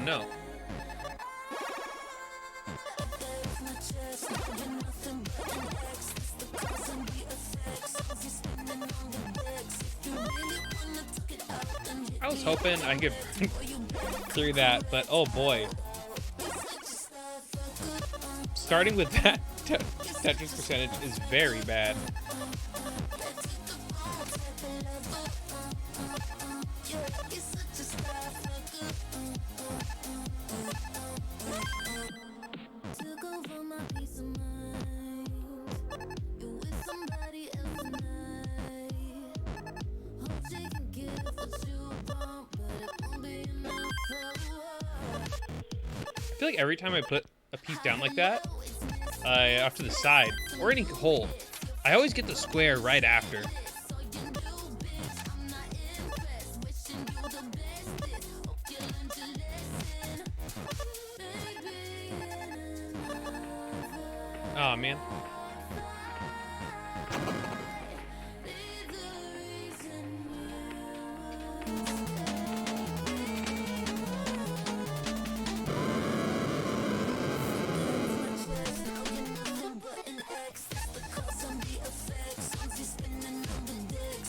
no. I was hoping I could through that, but oh boy. Starting with that Tetris percentage is very bad. I feel like every time I put a piece down like that, off to the side, or any hole, I always get the square right after. Oh man.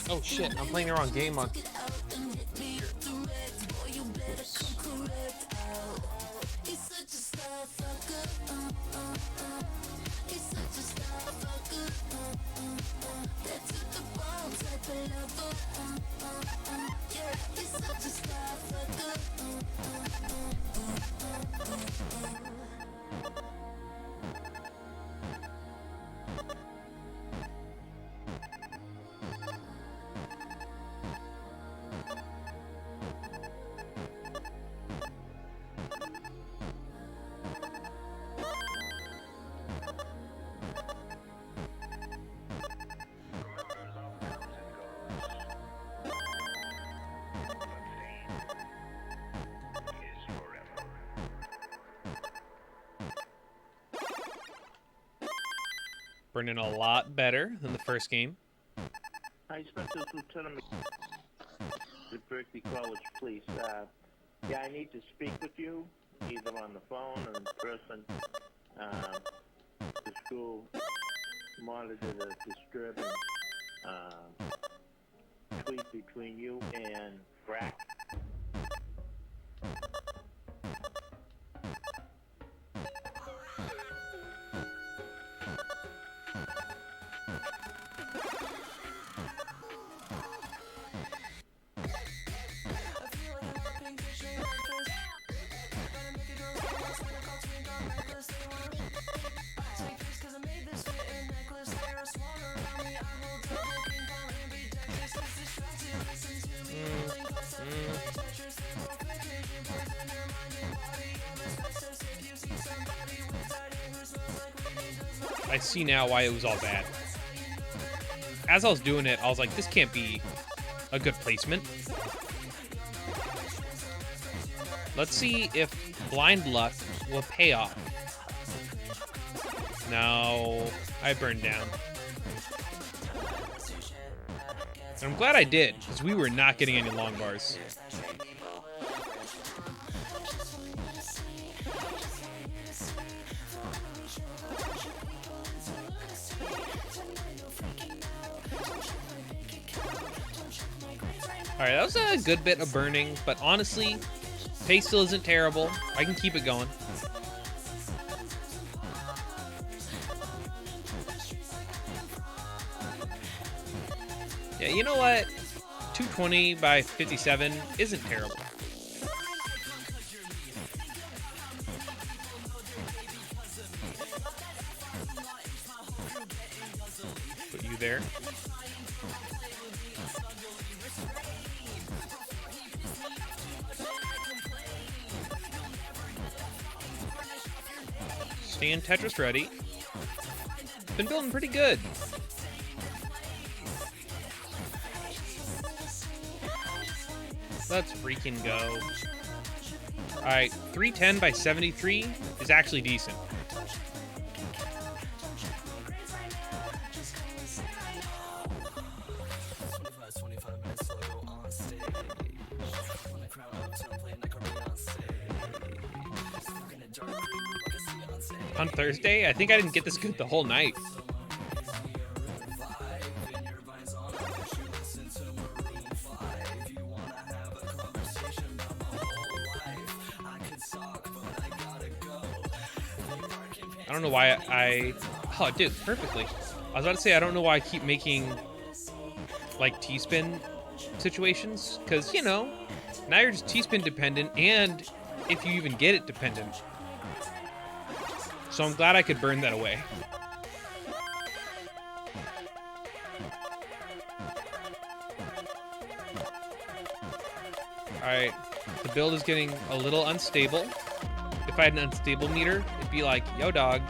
Oh shit, I'm playing the wrong game on. Burning a lot better than the first game. Hi, Inspector Lieutenant the Berkeley College Police. Yeah, I need to speak with you, either on the phone or in person. The school monitored a disturbing tweet between you and Brack. I see now why it was all bad. As I was doing it, I was like, this can't be a good placement. Let's see if blind luck will pay off. No, I burned down. And I'm glad I did, because we were not getting any long bars. Alright, that was a good bit of burning, but honestly, pace still isn't terrible. I can keep it going. Yeah, you know what? 220 by 57 isn't terrible. Put you there. Staying Tetris ready. Been building pretty good. Let's freaking go. Alright, 310 by 73 is actually decent. On Thursday? I think I didn't get this good the whole night. I don't know why oh, dude, perfectly. I was about to say, I don't know why I keep making, like, T-spin situations. Because, you know, now you're just T-spin dependent, and if you even get it, dependent. So I'm glad I could burn that away. Alright, the build is getting a little unstable. If I had an unstable meter, it'd be like, yo, dog.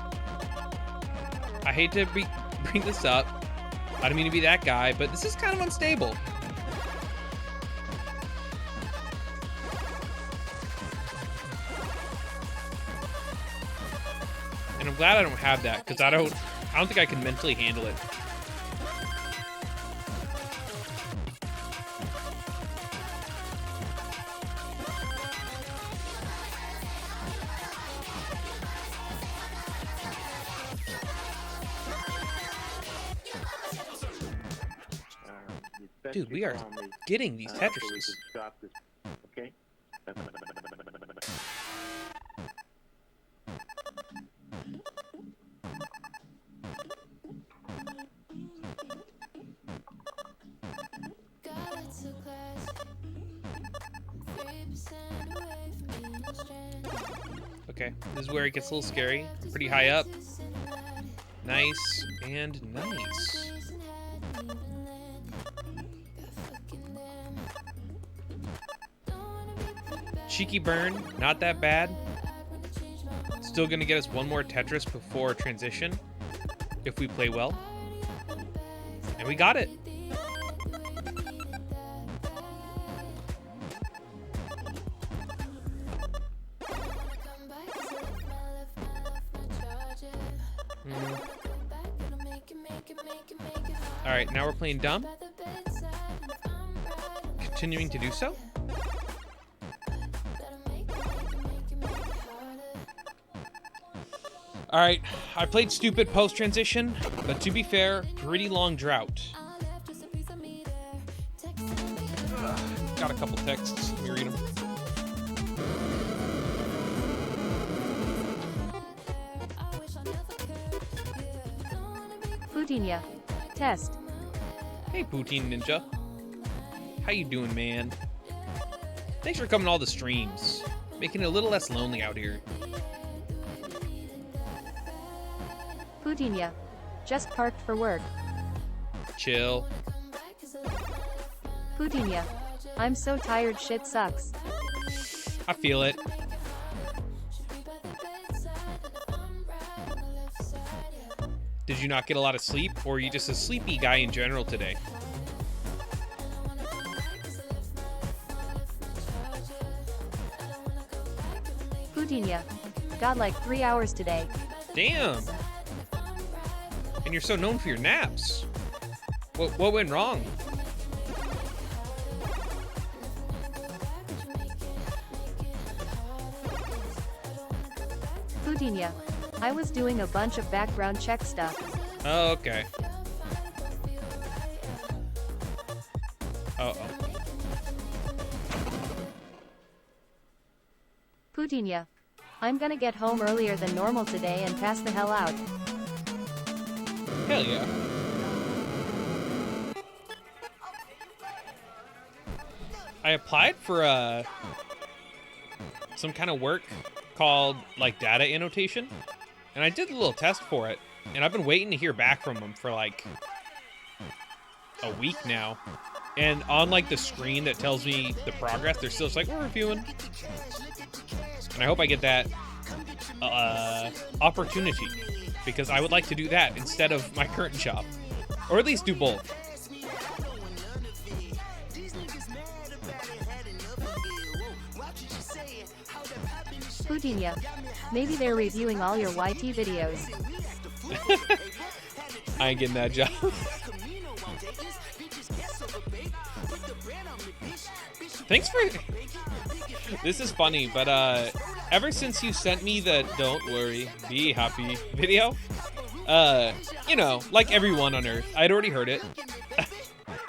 I hate to bring this up. I don't mean to be that guy, but this is kind of unstable. And I'm glad I don't have that, because I don't think I can mentally handle it. Dude, we are getting these Tetrises. Okay? Okay, this is where it gets a little scary. Pretty high up. Nice and nice. Cheeky burn, not that bad. Still gonna get us one more Tetris before transition, if we play well. And we got it. Alright, now we're playing dumb. Continuing to do so. Alright, I played stupid post-transition, but to be fair, pretty long drought. Got a couple texts, let me read them. Poutinia. Test. Hey, Poutine Ninja. How you doing, man? Thanks for coming to all the streams. Making it a little less lonely out here. Poutinia. Just parked for work. Chill. Poutinia. I'm so tired, shit sucks. I feel it. Did you not get a lot of sleep, or are you just a sleepy guy in general today? Poutinia. Got like 3 hours today. Damn! And you're so known for your naps. What went wrong? Poutinia. I was doing a bunch of background check stuff. Oh, okay. Uh-oh. Poutinia. I'm gonna get home earlier than normal today and pass the hell out. Hell yeah. I applied for some kind of work called like data annotation, and I did a little test for it, and I've been waiting to hear back from them for like a week now. And on like the screen that tells me the progress, they're still just like, we're reviewing. And I hope I get that opportunity, because I would like to do that instead of my current job, or at least do both. Poutinia. Maybe they're reviewing all your YT videos. I ain't getting that job. Thanks for... This is funny, but ever since you sent me the "Don't worry, be happy" video, you know, like everyone on Earth, I'd already heard it.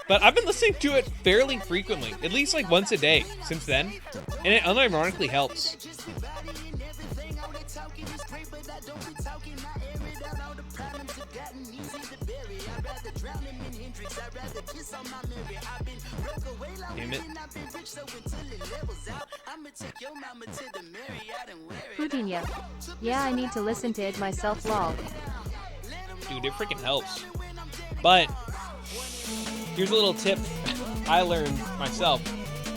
But I've been listening to it fairly frequently, at least like once a day since then, and it unironically helps. Damn it. Pudinia. Yeah, I need to listen to it myself, lol. Dude, it freaking helps. But here's a little tip I learned myself.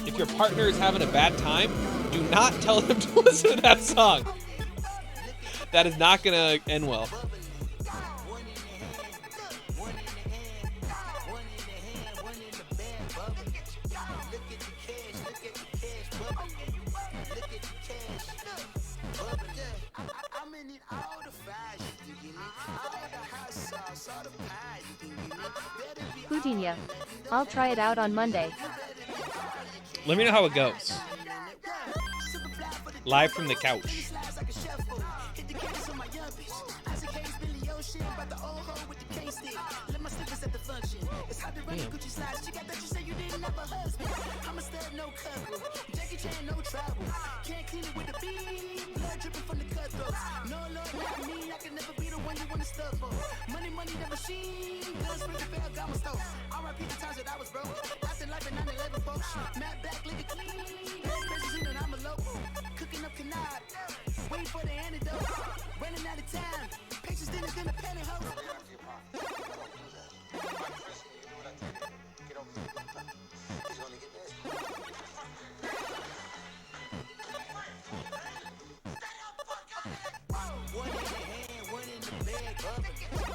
If your partner is having a bad time, do not tell them to listen to that song. That is not gonna end well. Pudinia. I'll try it out on Monday. Let me know how it goes. Live from the couch.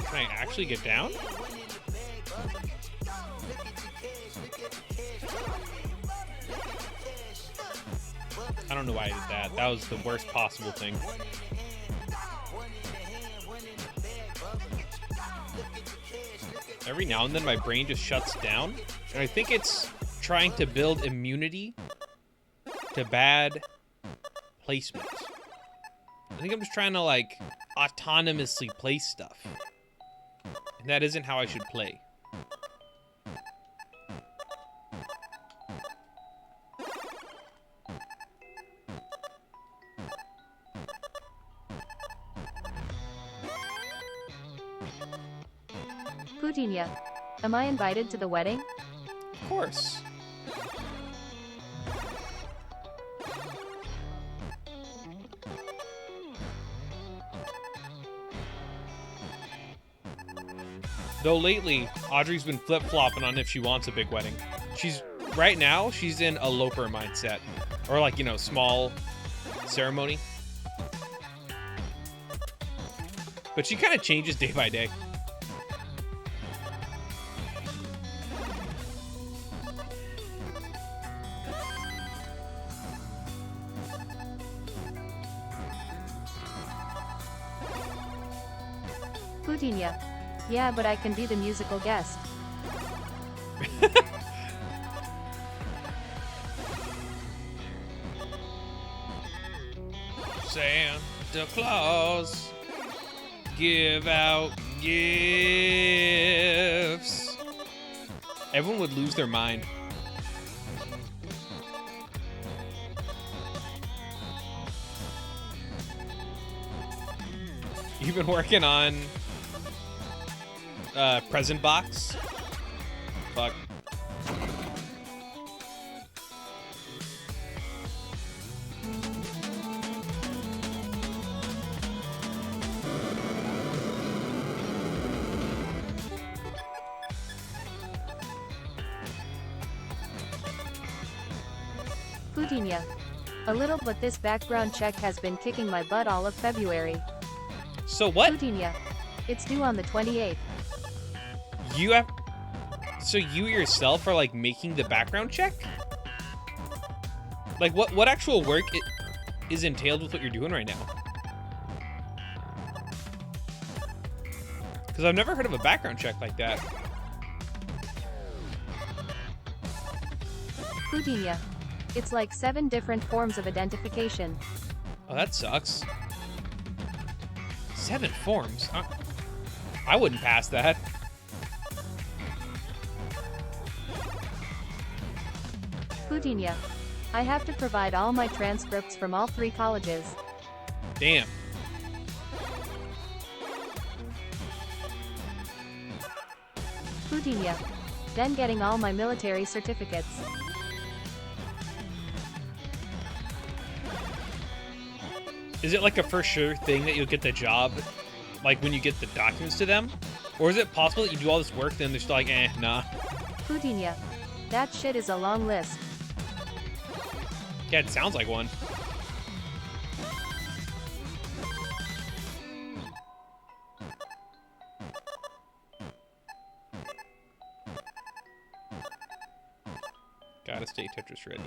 Can I actually get down? I don't know why I did that. That was the worst possible thing. Every now and then my brain just shuts down, and I think it's trying to build immunity to bad placement. I think I'm just trying to, like, autonomously play stuff. And that isn't how I should play. Pudinia. Am I invited to the wedding? Of course. Though lately, Audrey's been flip-flopping on if she wants a big wedding. Right now, she's in eloper mindset. Or like, you know, small ceremony. But she kind of changes day by day. Pudinia. Yeah, but I can be the musical guest. Santa Claus, give out gifts. Everyone would lose their mind. You've been working on present box. Fuck. Pudinia. A little, but this background check has been kicking my butt all of February. So what? Pudinia. It's due on the 28th. You have... So you yourself are, like, making the background check? Like, what actual work is entailed with what you're doing right now? Because I've never heard of a background check like that. Pudinia. It's like 7 different forms of identification. Oh, that sucks. 7 forms? I wouldn't pass that. Pudinia. I have to provide all my transcripts from all 3 colleges. Damn. Pudinia. Then getting all my military certificates. Is it like a for sure thing that you'll get the job, like when you get the documents to them? Or is it possible that you do all this work, then they're still like, nah. Pudinia. That shit is a long list. Yeah, it sounds like one. Gotta stay Tetris ready.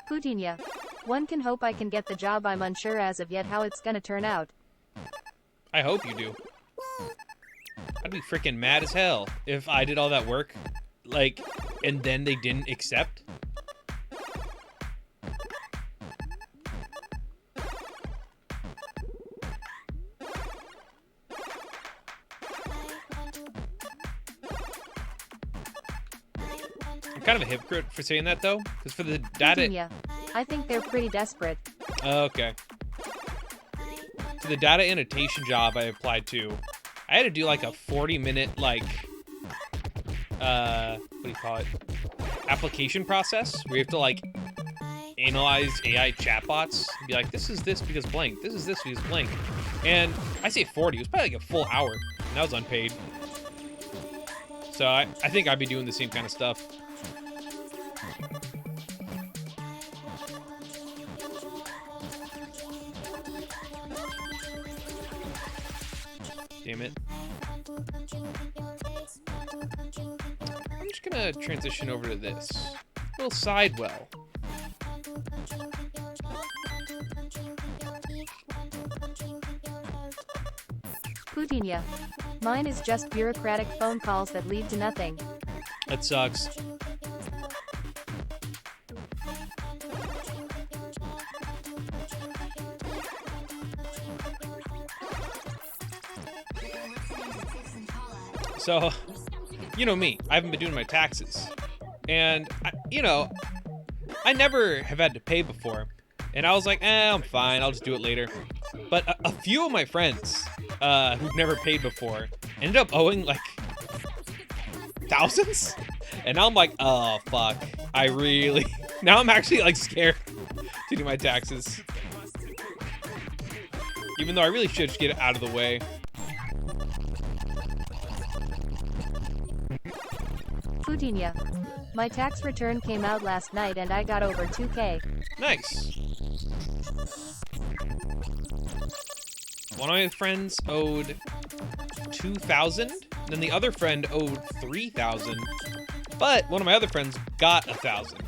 Pudinia. One can hope I can get the job. I'm unsure as of yet how it's gonna turn out. I hope you do. I'd be freaking mad as hell if I did all that work, like, and then they didn't accept. I'm kind of a hypocrite for saying that, though, because for the data... Pudinia. I think they're pretty desperate. Okay. For the data annotation job I applied to, I had to do like a 40-minute, like, what do you call it? Application process where you have to, like, analyze AI chatbots and be like, this is this because blank, this is this because blank. And I say 40, it was probably like a full hour, and that was unpaid. So I think I'd be doing the same kind of stuff. Damn it. I'm just gonna transition over to this. Little sidewell. Pudinia. Mine is just bureaucratic phone calls that lead to nothing. That sucks. So, you know me, I haven't been doing my taxes. And, I never have had to pay before. And I was like, I'm fine, I'll just do it later. But a few of my friends who've never paid before ended up owing, like, thousands. And now I'm like, oh, fuck. Now I'm actually, like, scared to do my taxes. Even though I really should just get it out of the way. Pudinia. My tax return came out last night and I got over 2K. Nice. One of my friends owed 2,000, then the other friend owed 3,000, but one of my other friends got 1,000.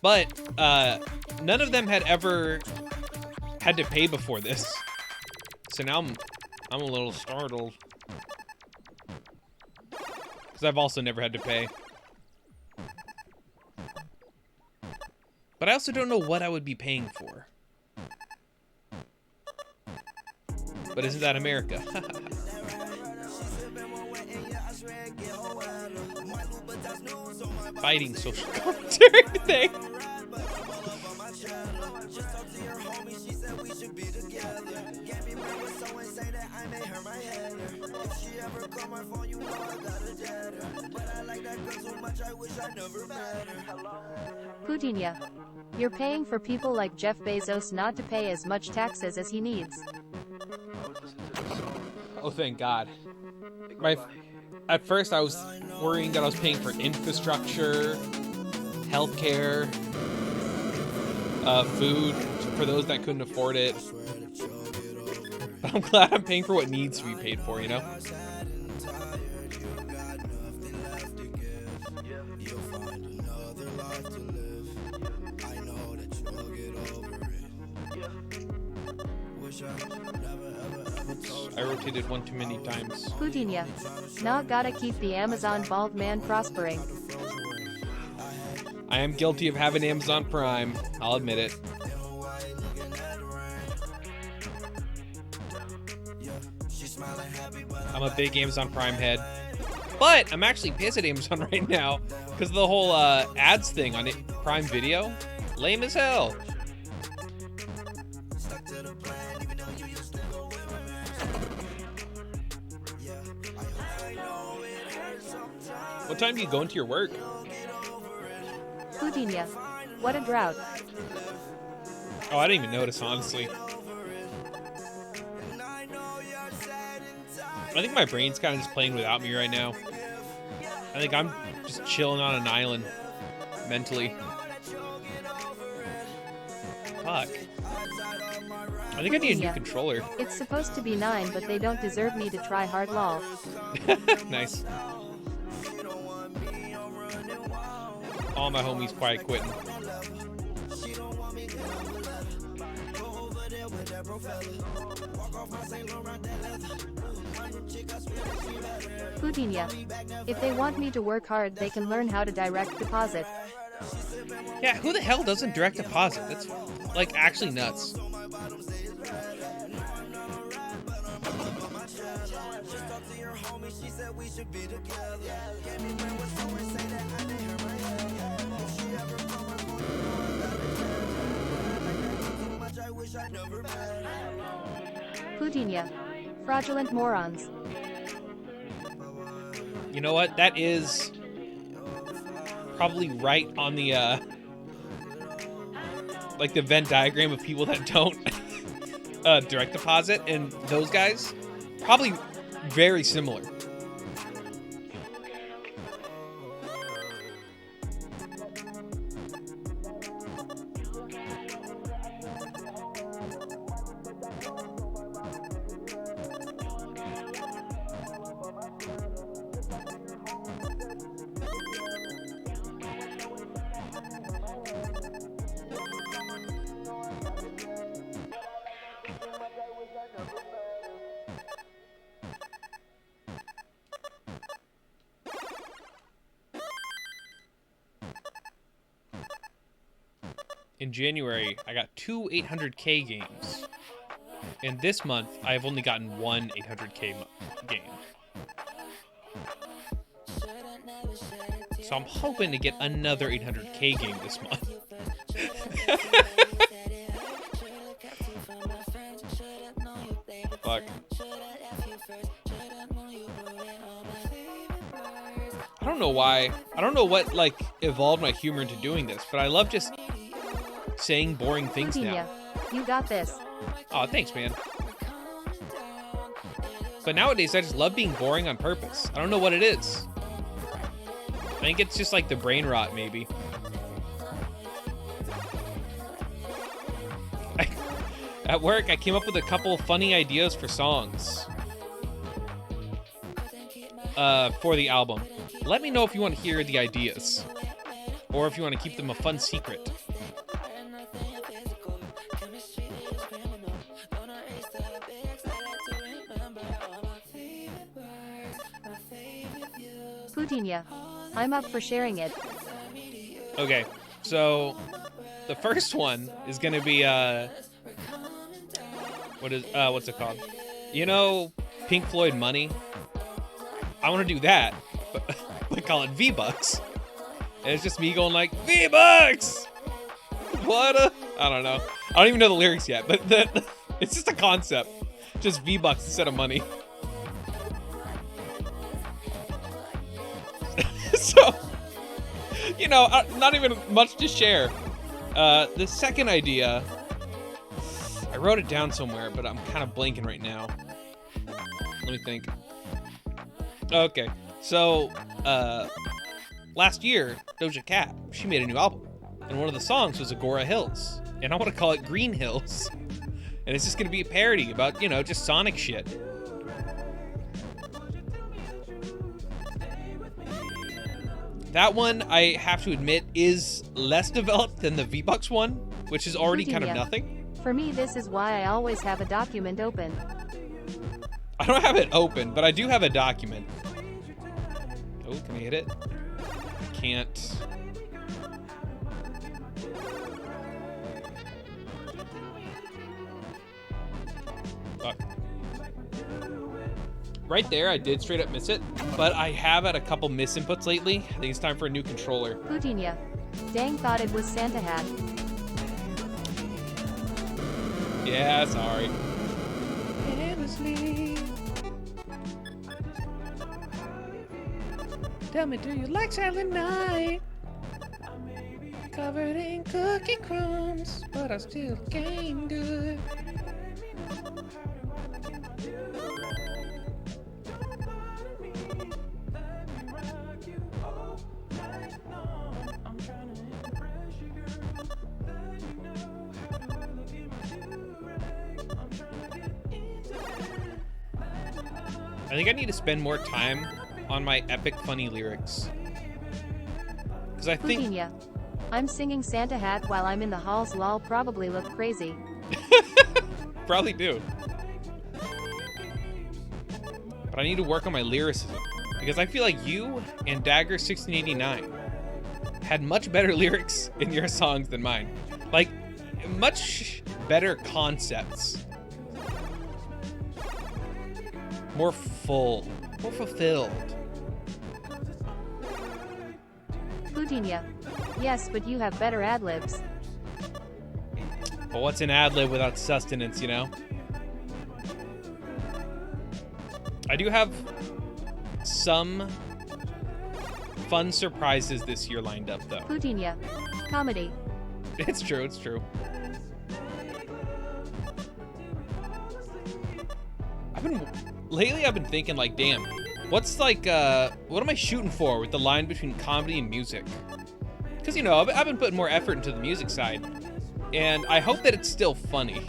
But none of them had ever had to pay before this, so now I'm a little startled. Because I've also never had to pay. But I also don't know what I would be paying for. But isn't that America? Fighting social commentary thing. Pudinia. You're paying for people like Jeff Bezos not to pay as much taxes as he needs. Oh, thank God. At first, I was worrying that I was paying for infrastructure, healthcare, food for those that couldn't afford it. But I'm glad I'm paying for what needs to be paid for, you know? I rotated one too many times. Pudinia. Nah, gotta keep the Amazon bald man prospering. I am guilty of having Amazon Prime. I'll admit it. I'm a big Amazon Prime head. But I'm actually pissed at Amazon right now because of the whole ads thing on Prime Video. Lame as hell. What time do you go into your work? Pudinia. What a drought. Oh, I didn't even notice, honestly. I think my brain's kind of just playing without me right now. I think I'm just chilling on an island mentally. Fuck. I think I need a new controller. It's supposed to be 9, but they don't deserve me to try hard, lol. Nice. All my homies quiet quitting. Pudinia. If they want me to work hard, they can learn how to direct deposit. Yeah, who the hell doesn't direct deposit? That's, like, actually nuts. Pudinia. Fraudulent morons. You know what? That is probably right on the, like the Venn diagram of people that don't direct deposit, and those guys, probably very similar. In January, I got 2 800K games. And this month, I've only gotten 1 800K game. So I'm hoping to get another 800K game this month. Fuck. I don't know why. I don't know what, like, evolved my humor into doing this, but I love just saying boring things now. You got this. Oh, thanks, man. But nowadays, I just love being boring on purpose. I don't know what it is. I think it's just like the brain rot, maybe. At work, I came up with a couple of funny ideas for songs. For the album. Let me know if you want to hear the ideas. Or if you want to keep them a fun secret. Pudinia. I'm up for sharing it. Okay, so the first one is gonna be what's it called? You know, Pink Floyd Money? I want to do that, but we call it V-Bucks. And it's just me going like, V-Bucks! What I don't know. I don't even know the lyrics yet, but it's just a concept. Just V-Bucks instead of money. So, you know, not even much to share. The second idea, I wrote it down somewhere, but I'm kind of blanking right now. Let me think. Okay, so, last year, Doja Cat, she made a new album, and one of the songs was Agora Hills, and I want to call it Green Hills, and it's just going to be a parody about, you know, just Sonic shit. That one, I have to admit, is less developed than the V-Bucks one, which is already kind of nothing. For me, this is why I always have a document open. I don't have it open, but I do have a document. Oh, can I hit it? Can't. Fuck. Right there, I did straight up miss it, but I have had a couple misinputs lately. I think it's time for a new controller. Pudinia. Dang, thought it was Santa hat. Yeah, sorry. Tell me, do you like Silent Night? Covered in cookie crumbs, but I still came good. I think I need to spend more time on my epic funny lyrics. Because I think... Pudinia. I'm singing Santa hat while I'm in the halls, lol, probably look crazy. Probably do. But I need to work on my lyricism. Because I feel like you and Dagger 1689 had much better lyrics in your songs than mine. Like, much better concepts. More full. More fulfilled. Pudinia. Yes, but you have better ad-libs. But what's an ad-lib without sustenance, you know? I do have some fun surprises this year lined up, though. Pudinia. Comedy. It's true, it's true. Lately I've been thinking, like, damn, what's like, what am I shooting for with the line between comedy and music? Because, you know, I've been putting more effort into the music side, and I hope that it's still funny.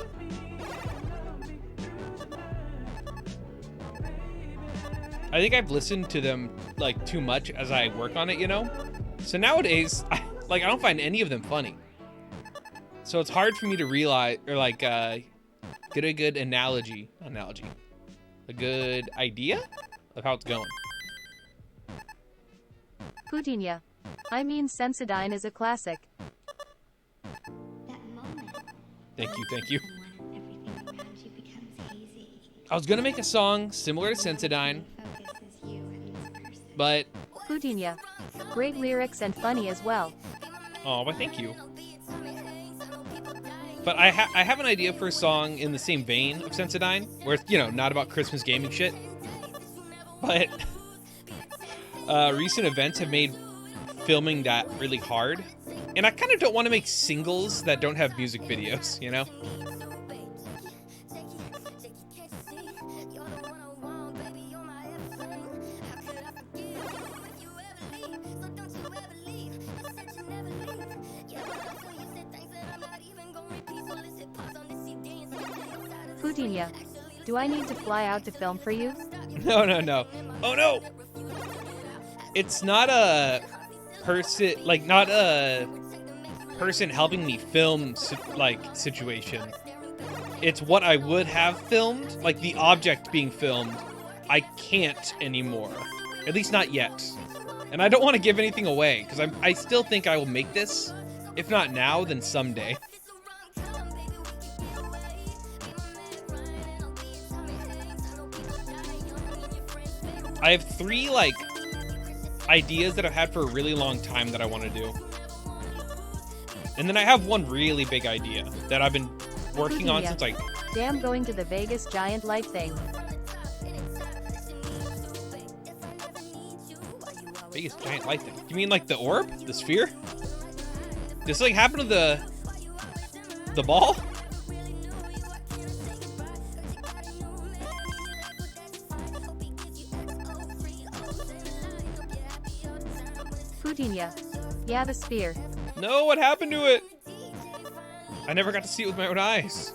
I think I've listened to them, like, too much as I work on it, you know? So nowadays, I don't find any of them funny. So it's hard for me to realize, or like, get a good a good idea of how it's going. Pudinia. I mean, Sensodyne is a classic. Thank you. I was gonna make a song similar to Sensodyne, but... Pudinia. Great lyrics and funny as well. Oh, but thank you. But I have an idea for a song in the same vein of Sensodyne, where it's, you know, not about Christmas gaming shit. But recent events have made filming that really hard. And I kind of don't want to make singles that don't have music videos, you know? Pudinia. Do I need to fly out to film for you? No. Oh no! It's not a person, like, not a person helping me film, situation. It's what I would have filmed, like the object being filmed. I can't anymore. At least not yet. And I don't want to give anything away, because I still think I will make this. If not now, then someday. I have 3, like, ideas that I've had for a really long time that I want to do. And then I have one really big idea that I've been working on since, like... Damn, going to the Vegas giant light thing. Vegas giant light thing? You mean, like, the orb? The sphere? Did something happen to the ball? Pudinia. Yeah, the sphere. No, what happened to it? I never got to see it with my own eyes.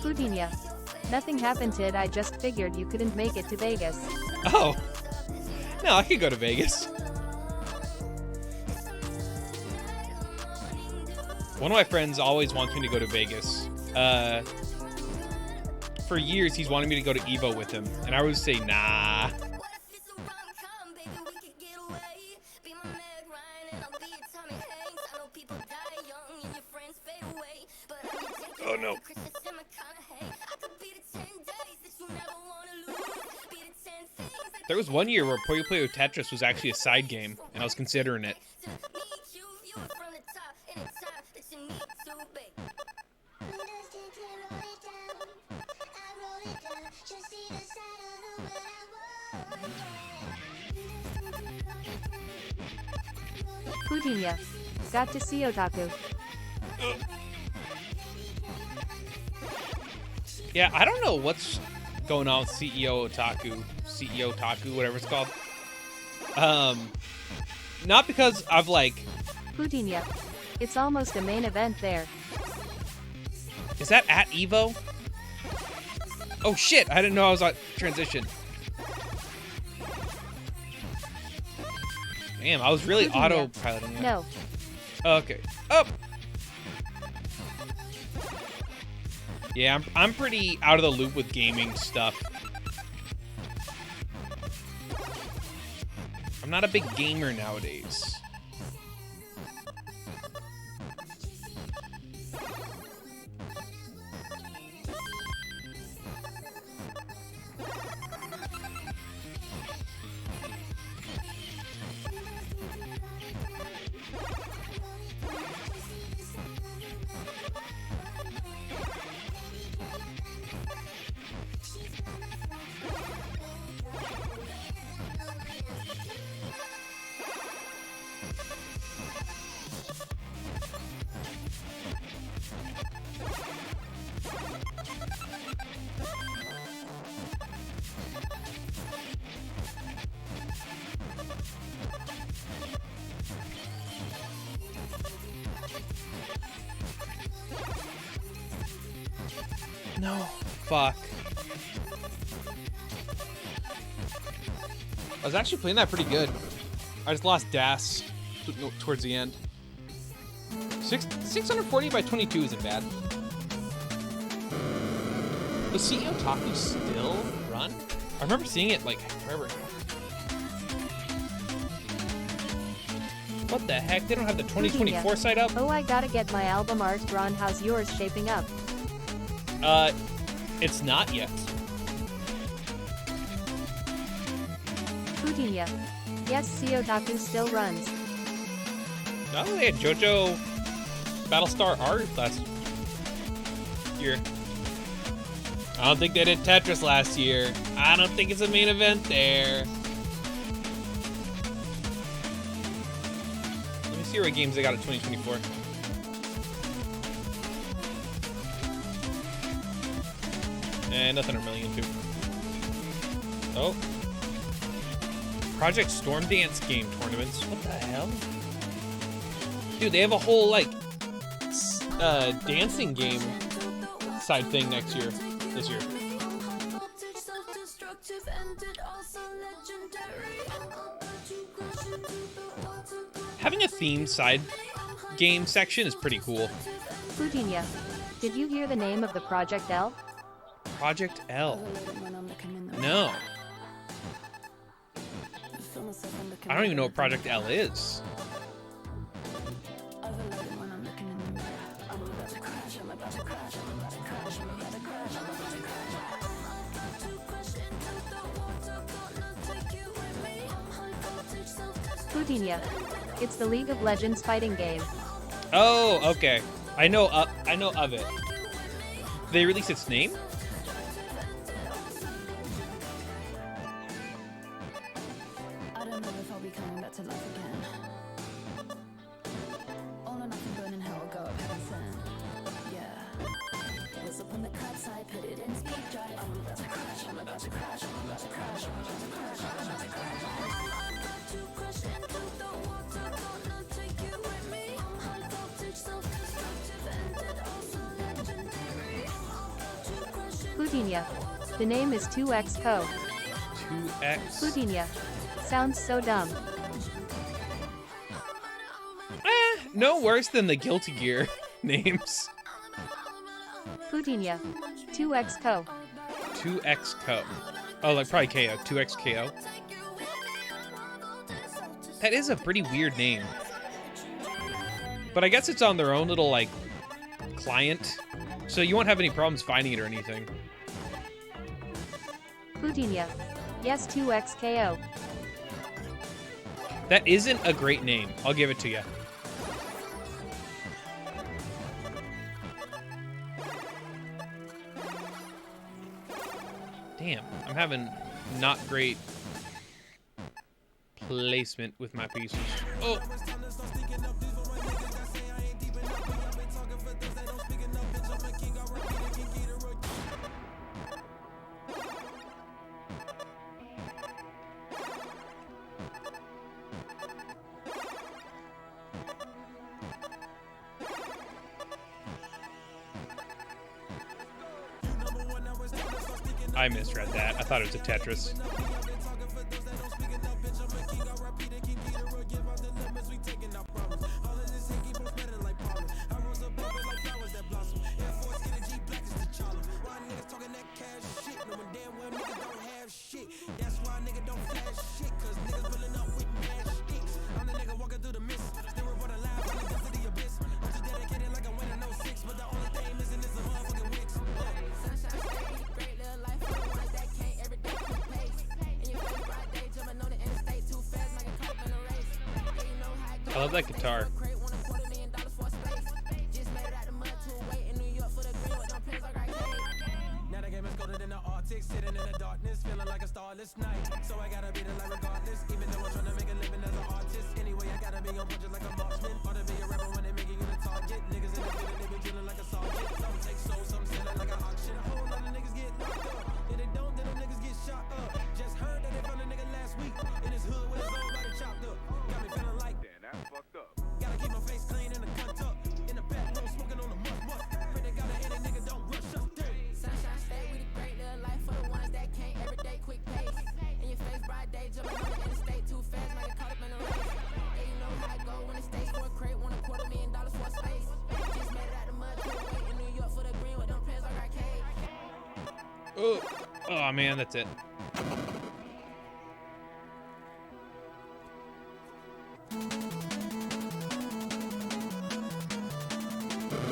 Pudinia. Nothing happened, Tid. I just figured you couldn't make it to Vegas. Oh. No, I could go to Vegas. One of my friends always wants me to go to Vegas. For years, he's wanted me to go to Evo with him, and I always say, nah. Oh, no. There was one year where Puyo Puyo Tetris was actually a side game, and I was considering it. Pudinia. Got to see Otaku. Yeah, I don't know what's going on with CEO Otaku, whatever it's called. Not because I've like... Pudinia. It's almost a main event there. Is that at Evo? Oh shit, I didn't know I was on transition. Damn, I was really Pudinia. autopiloting that. No. Okay. Up! Yeah, I'm pretty out of the loop with gaming stuff. I'm not a big gamer nowadays. No. Fuck. I was actually playing that pretty good. I just lost DAS towards the end. 640 by 22 isn't bad. Does CEO Otaku still run? I remember seeing it like forever ago. What the heck? They don't have the 2024 site up? Oh, I gotta get my album art drawn. How's yours shaping up? It's not yet. Pudinia. Yes, Otaku still runs. No, they had JoJo Battlestar art last year. I don't think they did Tetris last year. I don't think it's a main event there. Let me see what games they got in 2024. Nothing I'm really into. Oh. Project Storm Dance game tournaments. What the hell? Dude, they have a whole, like, dancing game side thing this year. Having a theme side game section is pretty cool. Pudinia. Did you hear the name of the Project L? Project L. No. I don't even know what Project L is. Pudinia. It's the League of Legends fighting game. Oh, okay. I know of it. They released its name? Pudinia. The name is 2X Co. 2X. Pudinia. Sounds so dumb. No worse than the Guilty Gear names. Pudinia. 2X Co. 2X Co. Oh, like probably KO. 2X KO. That is a pretty weird name. But I guess it's on their own little, like, client. So you won't have any problems finding it or anything. Pudinia. Yes, 2X KO. That isn't a great name. I'll give it to you. Damn, I'm having not great placement with my pieces. Oh! I misread that. I thought it was a Tetris. I love that guitar. Oh man, that's it.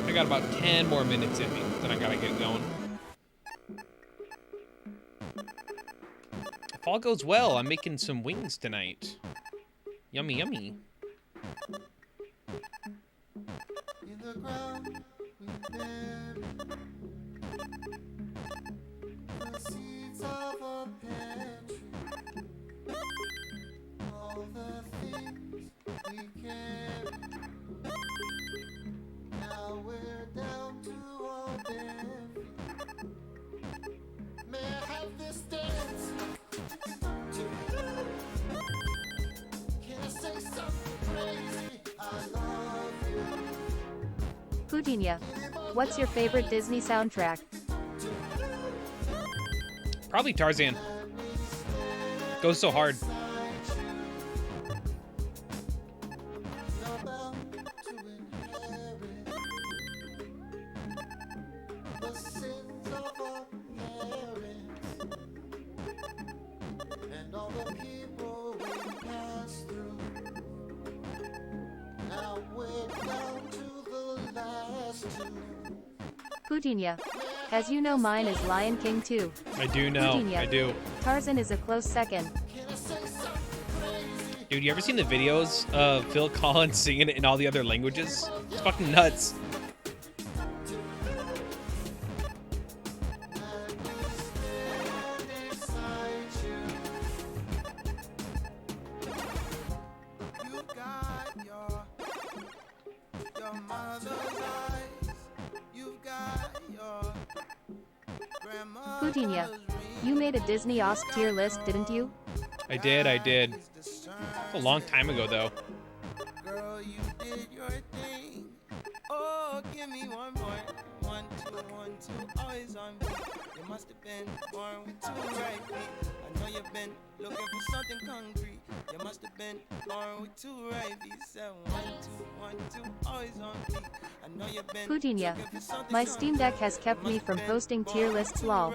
I got about 10 more minutes in me, then I gotta get going. If all goes well, I'm making some wings tonight. Yummy, yummy. In the ground we bury the seeds of a pantry, all the things we carry. Now we're down to our bare feet. May I have this dance? Can I say something crazy? I love you. Pudinia. What's your favorite Disney soundtrack? Probably Tarzan. Goes so hard. Pudinia. As you know, mine is Lion King too. I do know. Pudinia. I do. Tarzan is a close second. Dude, you ever seen the videos of Phil Collins singing it in all the other languages? It's fucking nuts. Pudinia. You made a Disney Osc tier list, didn't you? I did. A long time ago, though. Girl, you did your thing. Oh, give me one more. 1, 2, 1, two, always on beat. You must have been born with two right feet. I know you've been looking for something concrete. You must have been born with two right feet. 7, 1, 2, always on beat. I know you've been Pudinia. looking for something My Steam Deck has concrete. kept me from posting tier lists lol.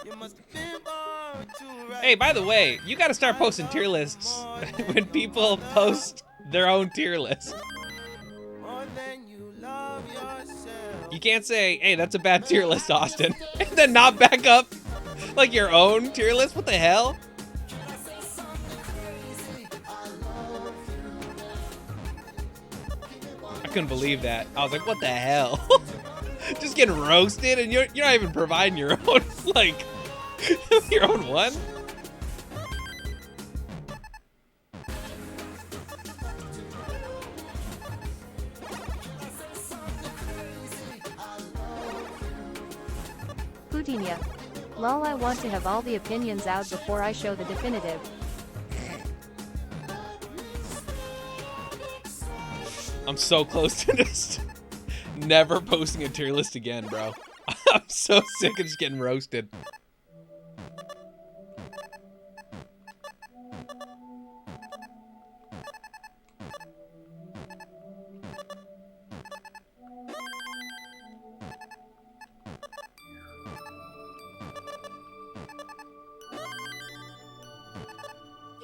You must have been born with two right Hey, by the way, you gotta start posting tier lists when people post their own tier list. more than you love yourself. You can't say, hey, that's a bad tier list, Austin, and then not back up like your own tier list. What the hell? I couldn't believe that. I was like, what the hell? Just getting roasted, and you're not even providing your own, like, your own one? Pudinia. Lol, I want to have all the opinions out before I show the definitive. I'm so close to this. Never posting a tier list again, bro. I'm so sick of just getting roasted.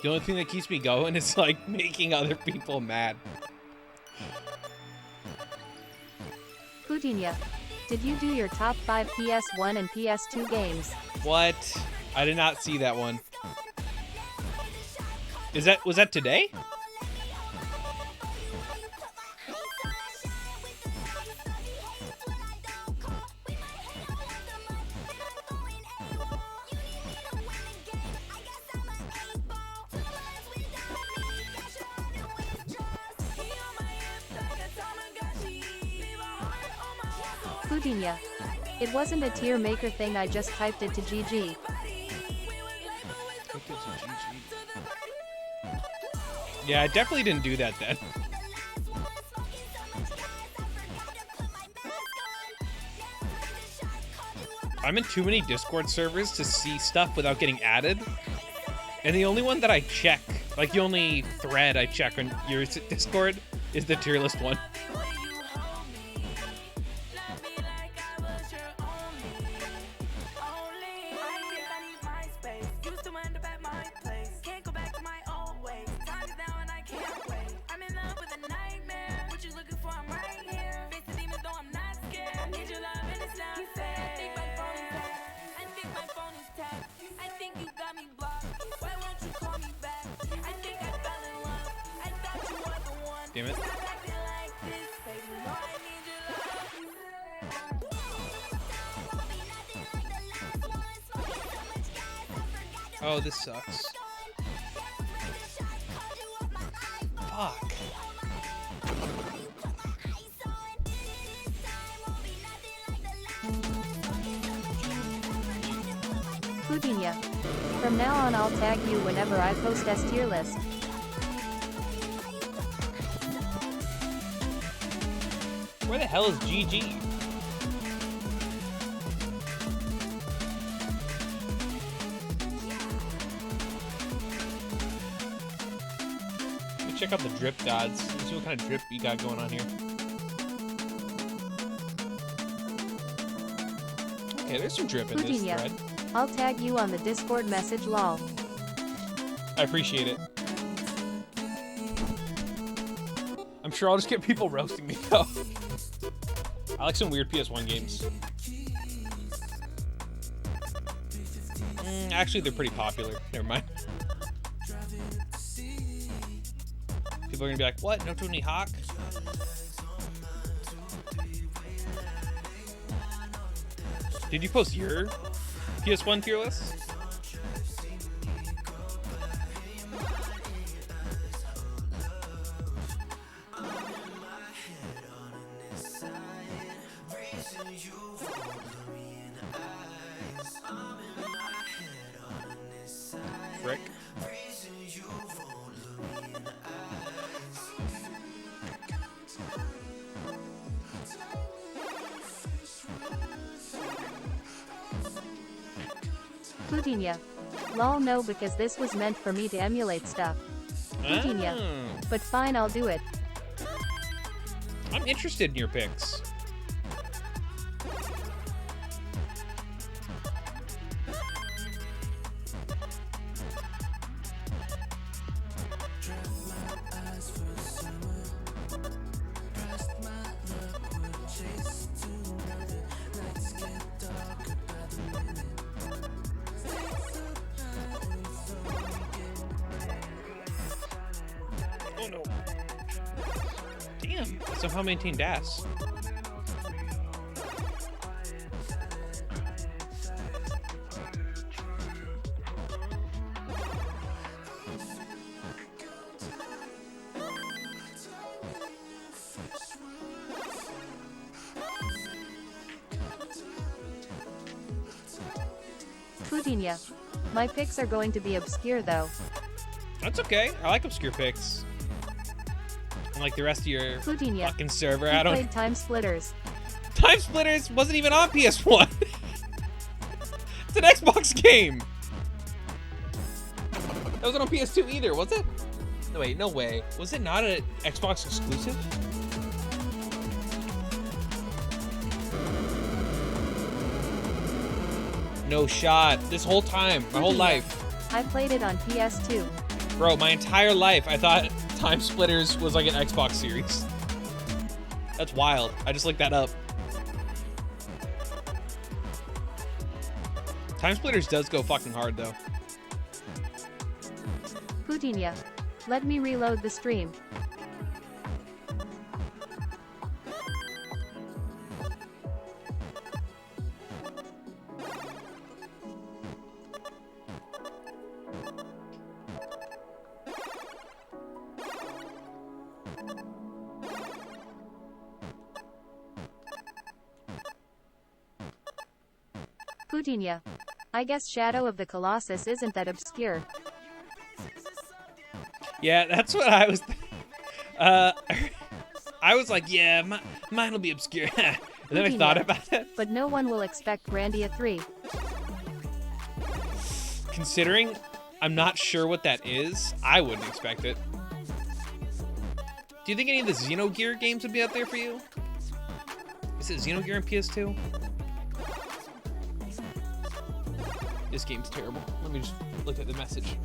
The only thing that keeps me going is like making other people mad. Pudinia. Did you do your top 5 PS1 and PS2 games? What? I did not see that one. Was that today? Pudinia. It wasn't a tier maker thing, I just typed it to GG. Yeah, I definitely didn't do that then. I'm in too many Discord servers to see stuff without getting added. And the only one that I check, like the only thread I check on your Discord is the tier list one. Damn it. Oh, this sucks. Fuck. Pudinia. From now on I'll tag you whenever I post S tier list. Where the hell is GG? Let me check out the drip gods. Let's see what kind of drip you got going on here. Okay, there's some drip in this Pudinia. thread. I'll tag you on the Discord message lol. I appreciate it. I'm sure I'll just get people roasting me though. I like some weird PS1 games. Actually, they're pretty popular. Never mind. People are gonna be like, what? No Tony Hawk? Did you post your PS1 tier list? Frick. Pudinia. Lol no, because this was meant for me to emulate stuff. Pudinia. Oh. But fine, I'll do it. I'm interested in your picks. Oh no. Damn. Somehow maintain DAS. Pudinia. My picks are going to be obscure though. That's okay. I like obscure picks. Unlike the rest of your Pudinia. fucking server, He I don't. played Time Splitters. Time Splitters wasn't even on PS1. It's an Xbox game. That wasn't on PS2 either, was it? No, wait, no way. Was it not an Xbox exclusive? No shot. This whole time, my whole Pudinia. life. I played it on PS2. Bro, my entire life, I thought Time Splitters was like an Xbox series. That's wild. I just looked that up. Time Splitters does go fucking hard, though. Pudinia. Let me reload the stream. Pudinia. I guess Shadow of the Colossus isn't that obscure. Yeah, that's what I was. I was like, yeah, mine will be obscure. And then I Pudinia. thought about it. But no one will expect Grandia 3. Considering I'm not sure what that is, I wouldn't expect it. Do you think any of the Xenogear games would be out there for you? Is it Xenogear on PS2? This game's terrible. Let me just look at the message.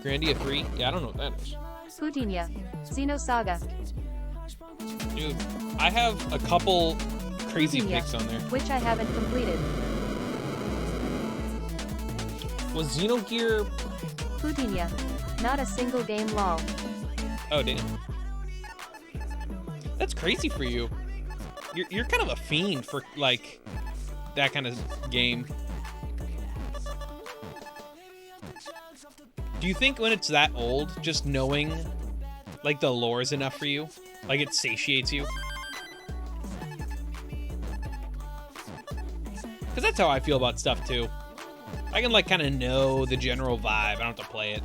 Grandia 3? Yeah, I don't know what that is. Pudinia. Xenosaga. Dude, I have a couple crazy Pudinia. picks on there. Which I haven't completed. Was Xenogear... Pudinia. Not a single game lol. Oh, damn. That's crazy for you. You're kind of a fiend for, like, that kind of game. Do you think when it's that old, just knowing, like, the lore is enough for you? Like, it satiates you? Because that's how I feel about stuff, too. I can, like, kind of know the general vibe. I don't have to play it.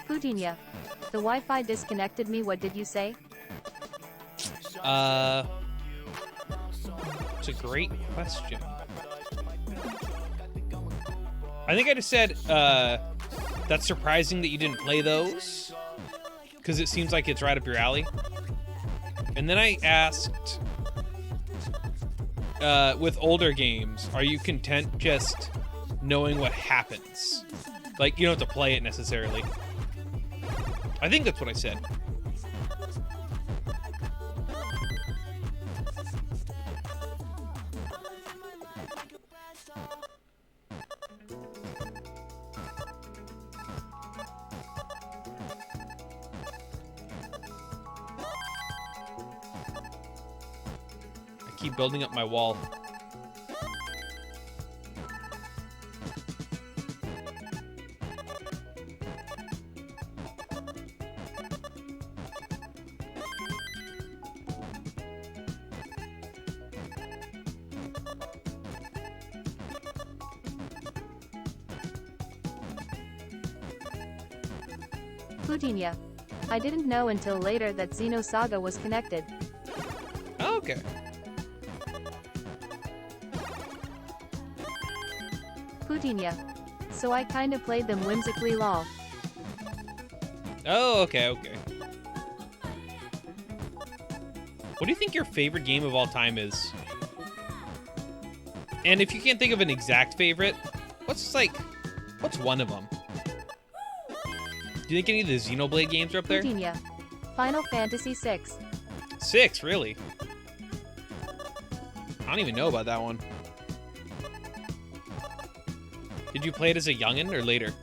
Pudinia. The Wi-Fi disconnected me, what did you say? It's a great question. I think I just said, that's surprising that you didn't play those, because it seems like it's right up your alley. And then I asked, with older games, are you content just knowing what happens? Like, you don't have to play it necessarily. I think that's what I said. I keep building up my wall. Pudinia. I didn't know until later that Xenosaga was connected. Oh, okay. Poutinia. So I kinda played them whimsically lol. Oh, okay, okay. What do you think your favorite game of all time is? And if you can't think of an exact favorite, what's one of them? Do you think any of the Xenoblade games are up there? Poutinia. Final Fantasy VI. 6, really? I don't even know about that one. Did you play it as a youngin' or later?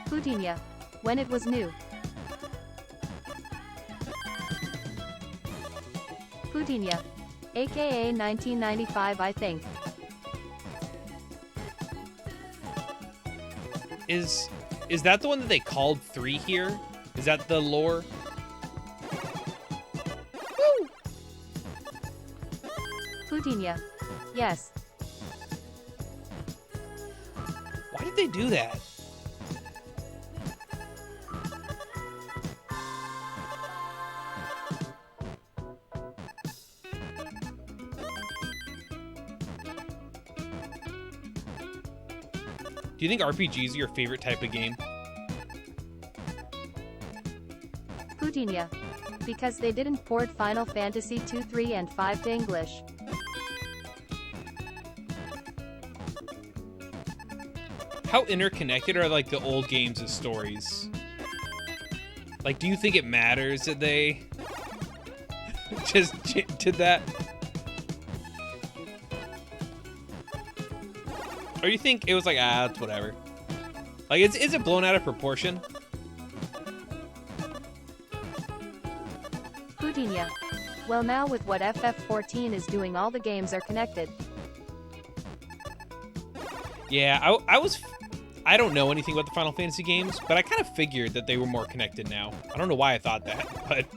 Poutinia. When it was new. Poutinia. AKA 1995 I think. Is that the one that they called 3 here? Is that the lore? Woo! Poutinia. Yes. Why did they do that? Do you think RPGs are your favorite type of game? Poutinia. Because they didn't port Final Fantasy 2, 3, and 5 to English. How interconnected are like the old games' stories? Like, do you think it matters that they just did that? Or you think it was like, it's whatever? Like, is it blown out of proportion? Poutinia. Well, now with what FF14 is doing, all the games are connected. Yeah, I don't know anything about the Final Fantasy games, but I kind of figured that they were more connected now. I don't know why I thought that, but...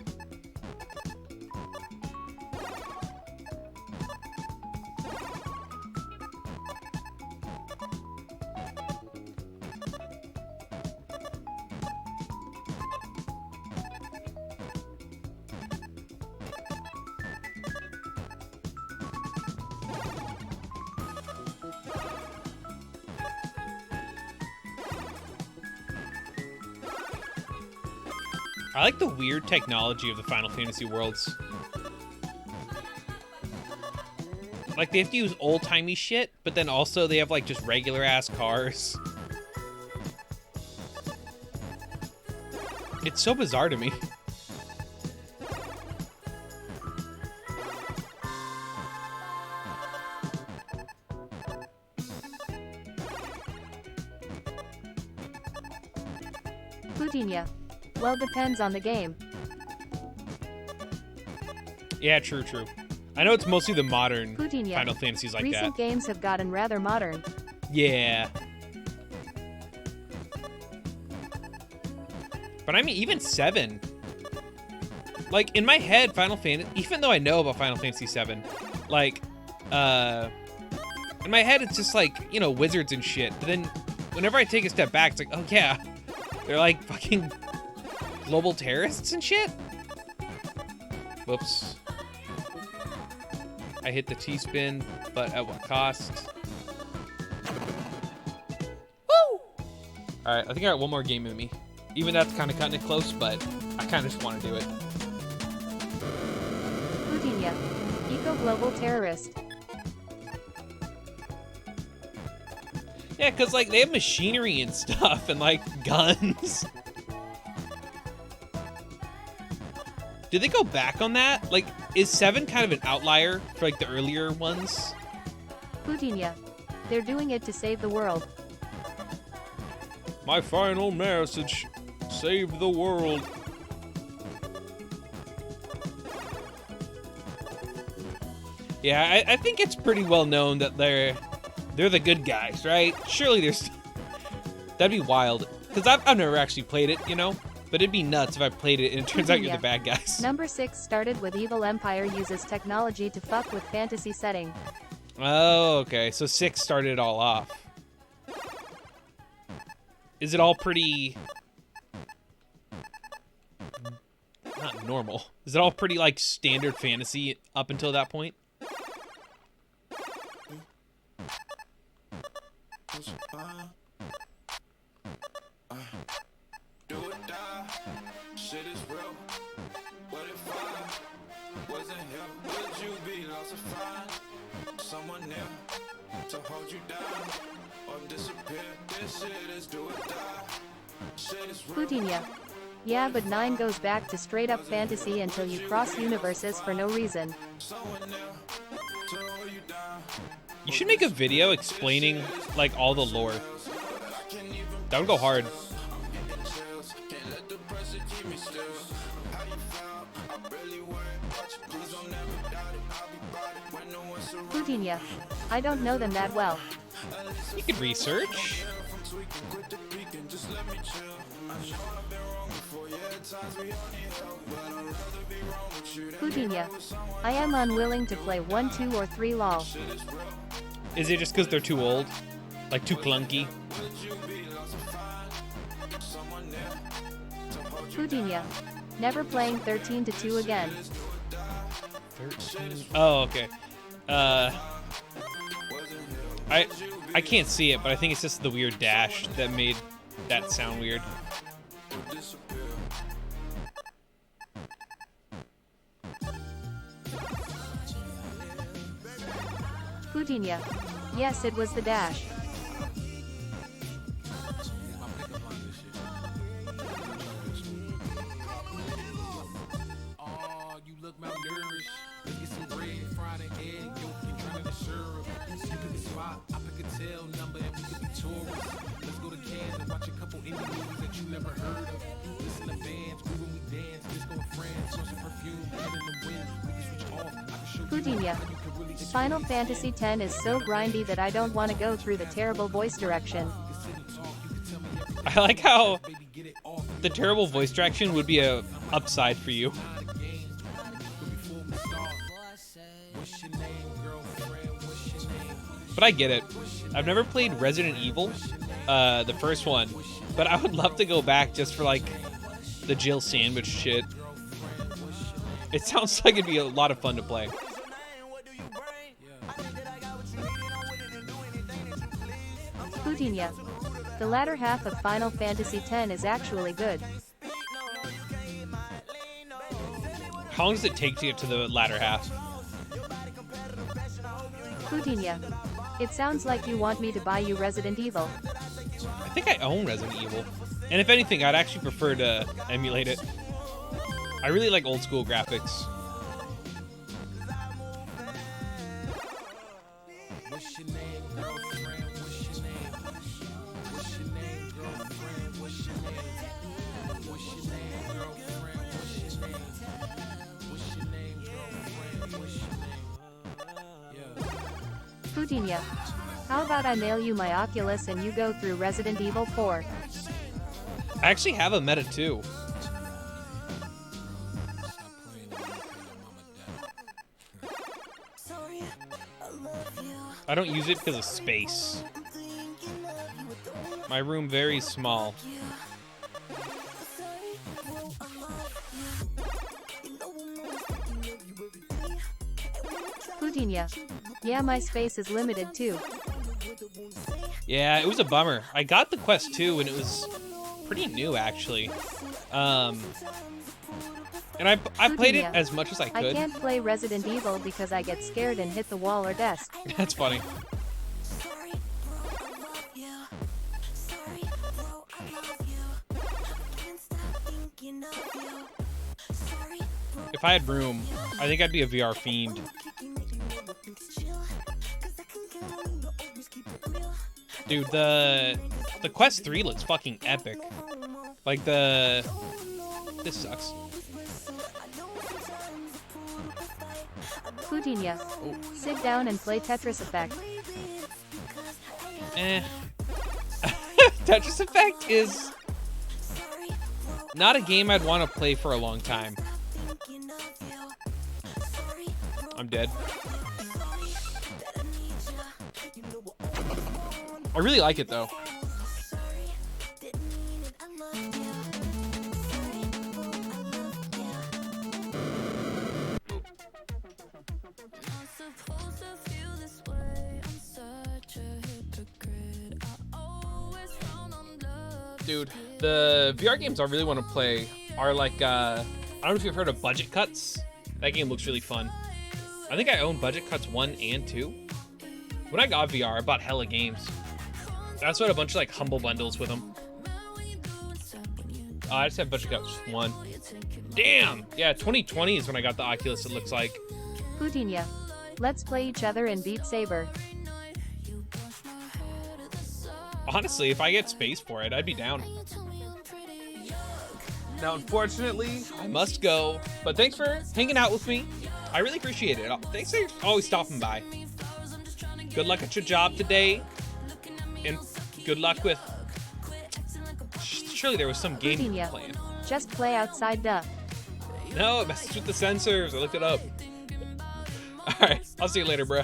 I like the weird technology of the Final Fantasy worlds. Like, they have to use old-timey shit, but then also they have, like, just regular-ass cars. It's so bizarre to me. Poutinia. Well, depends on the game. Yeah, true. I know it's mostly the modern Poutinia. Final Fantasies like Recent that. games have gotten rather modern. Yeah. But I mean, even 7. Like, in my head, Final Fantasy, even though I know about Final Fantasy 7, like, in my head, it's just like, you know, wizards and shit. But then, whenever I take a step back, it's like, oh yeah, they're like fucking global terrorists and shit? Whoops. I hit the T-spin, but at what cost? Woo! Alright, I think I got one more game in me. Even that's kind of cutting it close, but I kind of just want to do it. Poutinia. Eco-global terrorist. Yeah, because, like, they have machinery and stuff, and, like, guns. Did they go back on that? Like, is 7 kind of an outlier for, like, the earlier ones? Poutinia. They're doing it to save the world. My final message, save the world. Yeah, I think it's pretty well known that they're the good guys, right? Surely there's... That'd be wild. Because I've never actually played it, you know? But it'd be nuts if I played it and it turns out you're the bad guys. Number 6 started with Evil Empire uses technology to fuck with fantasy setting. Oh, okay. So 6 started it all off. Is it all pretty... not normal. Is it all pretty, like, standard fantasy up until that point? Do or die, shit is real. What if I wasn't here? Would you be lost to find someone near to hold you down or disappear? This shit is do or die. Shit is real. Putinha. Yeah, but 9 goes back to straight up fantasy until you cross universes for no reason. Someone there to hold you down. You should make a video explaining, like, all the lore. That would go hard. Putinha. I don't know them that well. You could research. Putinha. I am unwilling to play 1, 2, or 3 lol. Is it just because they're too old? Like, too clunky? Putinha. Never playing 13 to 2 again. 13? Oh, okay. I can't see it, but I think it's just the weird dash that made that sound weird. Putinha. Yes, it was the dash. Oh, you look malnourished. Let's get some bread, fried and egg, yolk, and turn into syrup. You pick a spot, I pick a tail number, and we could be tourists. Let's go to Cannes and watch a couple indie movies that you never heard of. Listen to bands, move when we dance, disco and friends, source of perfume, head in the wind. We can switch off. I can show Putinha. Final Fantasy X is so grindy that I don't want to go through the terrible voice direction. I like how the terrible voice direction would be a upside for you. But I get it. I've never played Resident Evil, the first one, but I would love to go back just for, like, the Jill Sandwich shit. It sounds like it'd be a lot of fun to play. Putinha. The latter half of Final Fantasy X is actually good. How long does it take to get to the latter half? Putinha. It sounds like you want me to buy you Resident Evil. I think I own Resident Evil. And if anything, I'd actually prefer to emulate it. I really like old school graphics. What's your name, girlfriend? What's your name? What's your name, girlfriend? What's your name? What's your name, girlfriend? What's your name? What's your name, girlfriend? What's your name? Yeah. Putinha. How about I mail you my Oculus and you go through Resident Evil 4? I actually have a Meta too. I don't use it because of space. My room very small. Putinha. Yeah, my space is limited too. Yeah, it was a bummer. I got the Quest 2 and it was pretty new actually. And I played it as much as I could. I can't play Resident Evil because I get scared and hit the wall or desk. That's funny. If I had room, I think I'd be a VR fiend. Dude, the Quest 3 looks fucking epic. Like this sucks. Putinha. Sit down and play Tetris Effect. Tetris Effect is Not a game I'd want to play for a long time. I'm dead. I really like it though. Dude, the VR games I really want to play are like, I don't know if you've heard of Budget Cuts. That game looks really fun. I think I own Budget Cuts 1 and 2. When I got VR, I bought hella games. That's what a bunch of like humble bundles with them. I just have Budget Cuts 1. Damn! Yeah, 2020 is when I got the Oculus, it looks like. Poutinia. Let's play each other in Beat Saber. Honestly, if I get space for it, I'd be down. Now, unfortunately, I must go. But thanks for hanging out with me. I really appreciate it. Thanks for always stopping by. Good luck at your job today. And good luck with... Surely there was some game you were playing. Just play outside, duh. No, it messes with the sensors. I looked it up. Alright, I'll see you later, bro.